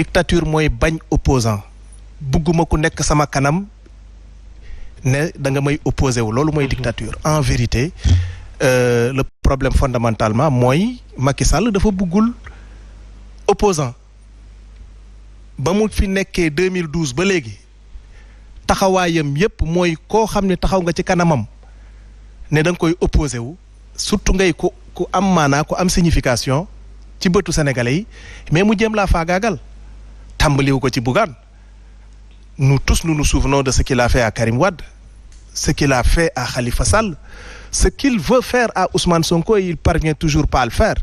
dictature mooy bañ opposant bugguma ku nekk sama kanam ne da nga may opposé wu loolu mooy dictature en vérité le problème fondamentalement mooy Macky Sall dafa buggul opposant ba mu fi nekkee 2012 ba léegi taxawaayam yépp mooy koo xam ne taxaw nga ci kanamam ne da nga koy opposé wu surtout ngay ku am maanaa ku am signification ci bëtu sénégalais yi mais mu jéem laa faagaagal tàmbaliwu ko ci Bougane nous tous nous souvenons de ce qu'il a fait à Karim Wade ce qu'il a fait à Khalifa Sall ce qu'il veut faire à Ousmane Sonko il parvient toujours pas à le faire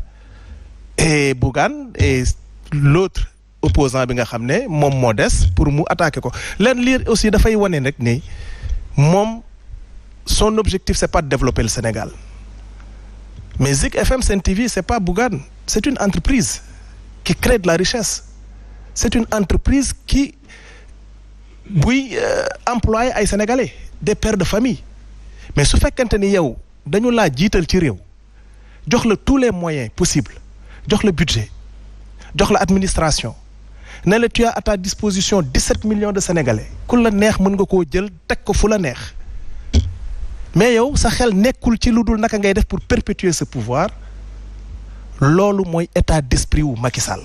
et Bougane et l'autre opposant bi nga xam ne moom moo des pour mu attaquer ko leen lii aussi dafay wane rek ne moom son objectif c'est pas de développer le Sénégal mais Zik FM Sen TV c'est pas Bougane c'est une entreprise qui crée de la richesse c'est une entreprise qui buy employer ay Sénégalais des pères de famille mais su fekkente ni yow dañu laa jiital ci réew jox la tous les moyens possibles jox la budget jox la administration ne la tu as à ta disposition 17 millions de Sénégalais ku la neex mën nga koo jël teg ko fu la neex mais yow sa xel nekkul ci lu dul naka ngay def pour perpétuer ce pouvoir loolu mooy état d'esprit wu Macky Sall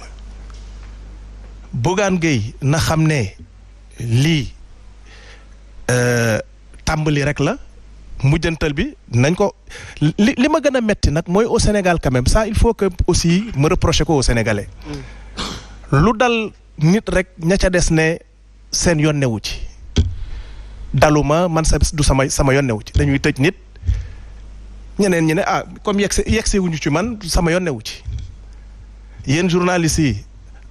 Bougane Gueye na xam ne lii tàmbali rek la mujjantal bi nañ ko li ma gën a metti nag mooy au Sénégal quand même ça il faut que aussi me reprocher ko au Sénégalais lu dal nit rek ña ca des ne seen yoon newu ci daluma man sa du sama yoon newu ci dañuy tëj nit ñeneen ñi ne comme yegsi wuñu ci man sama yoon newu ci yéen journalistes yi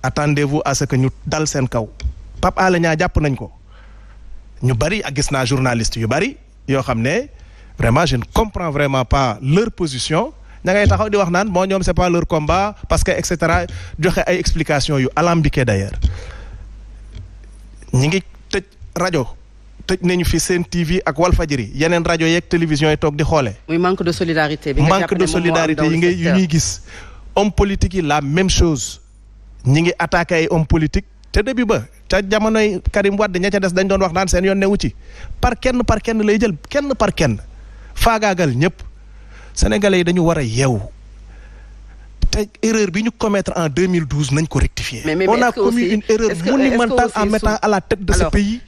attendez-vous à ce que ñu dal seen kaw Pape Alé Niang jàpp nañ ko ñu bari ak gis naa journalistes yu bari yoo xam ne vraiment je ne comprends vraiment pas leur position ña ngay taxaw di wax naan bon ñoom c'est pas leur combat parce que et cetera joxe ay explications yu alambiquées d'ailleurs ñi ngi tëj rajo tëj nañu fi Sen TV ak Walfadjri yeneen rajo yeeg télévision yi toog di xoole. muy manque de solidarité bi nga jàpp ne manque de solidarité yu ñuy gis. homme politique yi la même chose ñi ngi attaqué ay homme politique te début ba ca jamonoy Karim Wade ña ca des dañ doon wax naan seen yoon newu ci par kenn lay jël kenn par kenn faagaagal ñëpp sénégalais yi dañu war a yeewu te erreur bi ñu commettre en 2012 nañ ko rectifier. mais on a commis une erreur monumentale en mettant à la tête de ce pays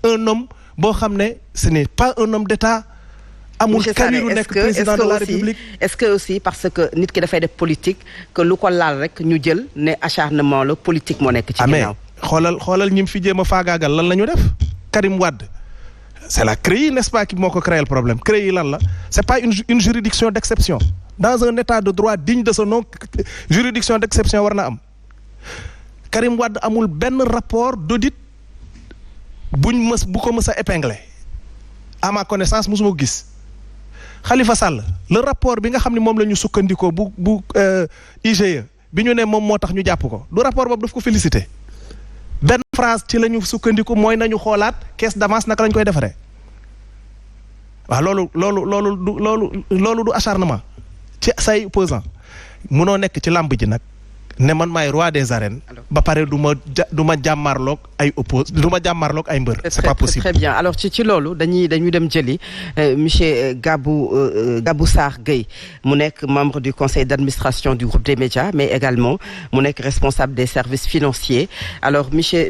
un homme boo xam ne ce n'est pas un homme d'État. amul kaliru nekk président de la République. est-ce que aussi parce que nit ki dafay def politique que lu ko laal rek ñu jël ne acharnement la politique moo nekk ci ginnaaw. xoolal ñi fi jéem a faagaagal lan la ñu def Karim Wade c'est la CREI n'est-ce pas qui moo ko créé le problème CREI lan la c'est pas une juridiction d'exception dans un état de droit digne de ce nom juridiction d'exception war na am Karim Wade amul benn rapport d'audit bu ko mës a épinglé à ma connaissance mosuma ko gis Khalifa Sall le rapport bi nga xam ne moom la ñu sukkandikoo bu IGE bi ñu ne moom moo tax ñu jàpp ko du rapport boobu daf ko félicité benn phrase ci la ñu sukkandiku mooy nañu xoolaat caisse d'avance naka lañ koy defaree waaw loolu du acharnement ci say opposant munoo nekk ci làmb ji nag ne man maay roi des arènes ba pare du ma jàmmarloog ay ay mbër c'est pas possible. Très bien alors ci loolu dañuy dem jëli monsieur Gabou Sarr Gueye mu nekk membre du conseil d'administration du groupe des médias mais également mu nekk responsable des services financiers alors monsieur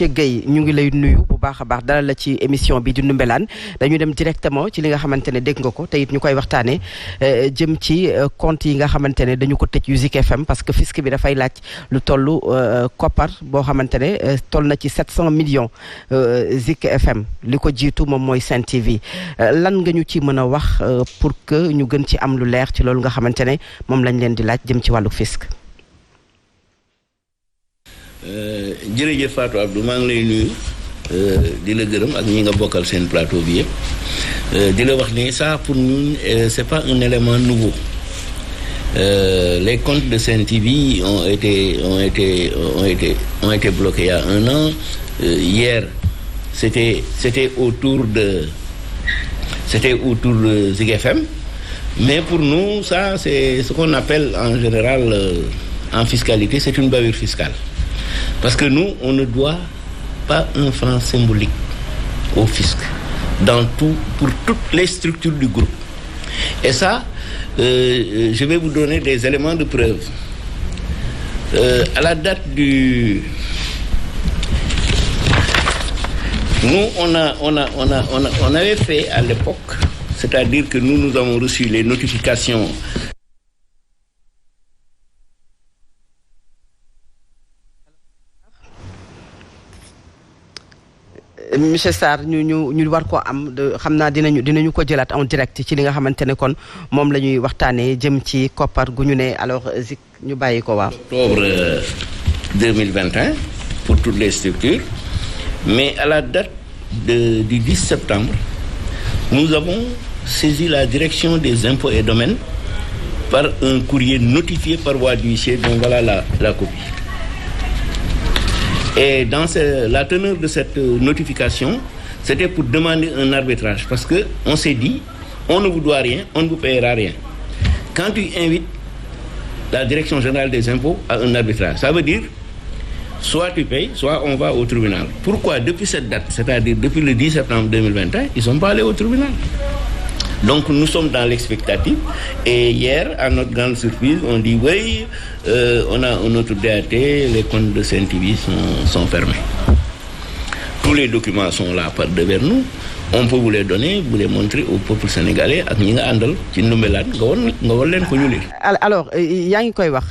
Gueye ñu ngi lay nuyu bu baax a baax dalal la ci émission bi di Ndoumbelane dañu dem directement ci li nga xamante ne dégg nga ko te it ñu koy waxtaane jëm ci compte yi nga xamante ne dañu ko tëj Zik FM parce que fisc bi dafay laaj lu tollu koppar boo xamante ne toll na ci 700 millions Zik FM li ko jiitu moom mooy Sen TV lan nga ñu ci mën a wax pour que ñu gën ci am lu leer ci loolu nga xamante ne moom lañ leen di laaj jëm ci wàllu fisc. jërëjëf Fatou Abdou maa ngi lay nuyu di la gërëm ak ñi nga bokkal seen plateau bi yëpp di la wax ne ça pour ñun c'est pas un élément nouveau. Les comptes de Sen TV ont été bloqués il y a un an. Hier, c'était autour de Zik FM. Mais pour nous, ça, c'est ce qu'on appelle en général en fiscalité, c'est une bavure fiscale. Parce que nous, on ne doit pas un franc symbolique au fisc pour toutes les structures du groupe. Et ça, je vais vous donner des éléments de preuve. À la date du... Nous, on avait fait à l'époque, c'est-à-dire que nous avons reçu les notifications. Monsieur Sarr ñu war ko am xam naa dinañu ko jëlaat en direct ci li nga xamante ne kon moom la ñuy waxtaanee jëm ci koppar gu ñu ne alors Zik ñu bàyyi ko waaw. Octobre 2021 pour toutes les structures, mais à la date du 10 septembre, nous avons saisi la direction des impôts et domaines par un courrier notifié par voie d'huissier, donc voilà la copie. Et dans la teneur de cette notification, c'était pour demander un arbitrage. Parce qu'on s'est dit, on ne vous doit rien, on ne vous payera rien. Quand tu invites la direction générale des impôts à un arbitrage, ça veut dire, soit tu payes, soit on va au tribunal. Pourquoi depuis cette date, c'est-à-dire depuis le 10 septembre 2021, ils ne sont pas allés au tribunal? Donc nous sommes dans l'expectative. Et hier, à notre grande surprise, on dit oui, on a un autre DAT, les comptes de Saint-TV sont fermés. Tous les documents sont là devant nous. On peut vous les donner, vous les montrer au peuple sénégalais ak ñi nga àndal ci ndumbelaan nga won leen ko ñu lire. Alors yaa ngi koy wax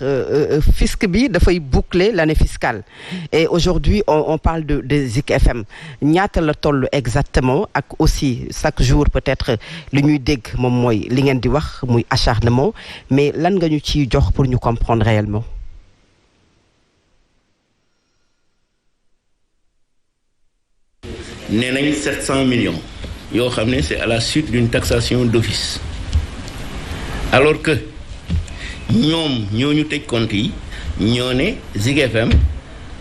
fisc bi dafay boucler l'année fiscale et aujourd'hui on parle de Zik FM ñaata la toll exactement ak aussi chaque jour peut-être li ñuy dégg moom mooy li ngeen di wax muy acharnement mais lan nga ñu ciy jox pour ñu comprendre réellement. nee nañ 700 millions yoo xam ne c'est à la suite d'une taxation d'office alors que ñoom ñooñu tëj compte yi ñoo ne Zik FM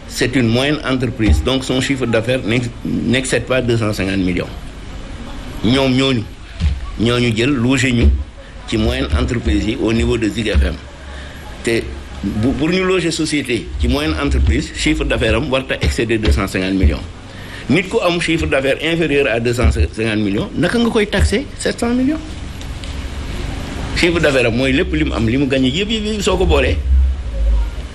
c'est une moyenne entreprise donc son chiffre d'affaires n'excède pas 250 millions ñoom ñooñu jël logé ñu ci moyenne entreprise yi au niveau de Zik FM te pour ñu loger société ci moyenne entreprise chiffre d'affaires am warta excéder 250 millions nit ku am chiffre d'affaires inférieur à 250 millions naka nga koy taxer 700 millions chiffre d'affaires am mooy lépp li mu am li mu gagné yëpp soo ko boolee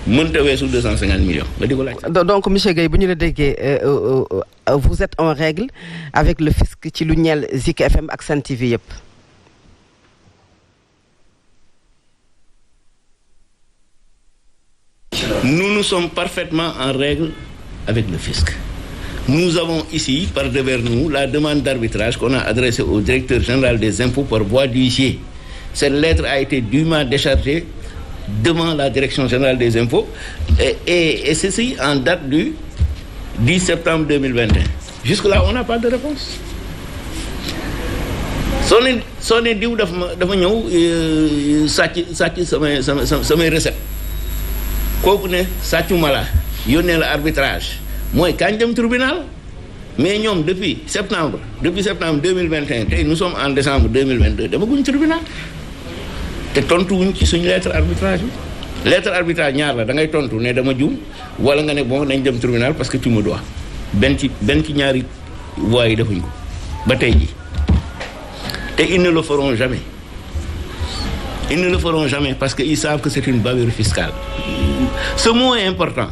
mënta weesu 250 millions nga di ko laaj. Donc monsieur Gueye bu ñu la déggee vous êtes en règle avec le fisc ci lu ñeel Zik FM ak Sen TV yëpp. Nous sommes parfaitement en règle avec le fisc. Nous avons ici, par devers nous, la demande d'arbitrage qu'on a adressée au directeur général des impôts par voie d'huissier. Cette lettre a été dûment déchargée devant la direction générale des impôts et ceci en date du 10 septembre 2021. Jusque-là, on n'a pas de réponse. soo ne diw dafa ñëw sàcc samay recette kooku ne sàccuma la yónnee la arbitrage mooy kañ dem tribunal mais ñoom depuis septembre 2021 tey nous sommes en décembre 2022 demaguñ tribunal te tontuwuñ ci suñu lettre arbitrage bi lettre arbitrage ñaar la da ngay tontu ne dama juum wala nga ne bon nañ dem tribunal parce que tu me dois benn ci ñaari voies yi defuñ ko ba tey ji te ils ne le feront jamais parce que ils savent que c'est une bavure fiscale ce mot est important.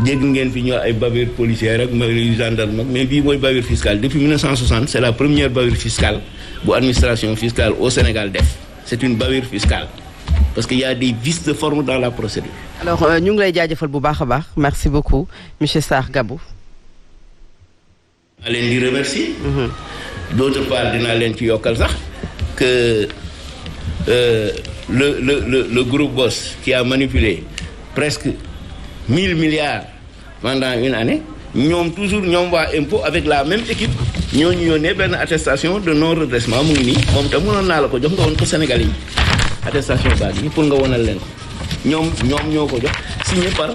dégg ngeen fi ñoo ay bavure policière ak gendarme mais bii mooy bavure fiscale depuis 1960 c'est la première bavure fiscale bu administration fiscale au Sénégal def c'est une bavure fiscale parce qu'il y a des vices de forme dans la procédure. Alors ñu ngi lay jaajëfal bu baax a baax merci beaucoup monsieur Sarr Gabou. maa leen di remercier. D'autre part dinaa leen ci yokkal sax que le groupe Boss qui a manipulé presque 1000 milliards pendant une année ñoom toujours ñoom waa impôt avec la même équipe ñooñu yónnee benn attestation de non redressement mu ngi nii moom tam mënoon naa la ko jox nga woon ko Sénégalais yi attestation baa ngi pour nga wonal leen ko ñoom ñoo ko jox signé par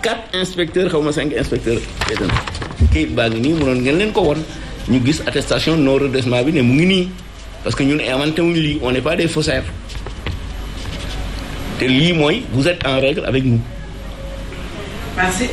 4 inspecteurs xaw ma 5 inspecteurs kayit baa ngi nii mënoon ngeen leen ko won ñu gis attestation non redressement bi ne mu ngi nii parce que ñun inventé wuñu lii on n'est pas des faussaires te lii mooy vous êtes en règle avec nous. Merci.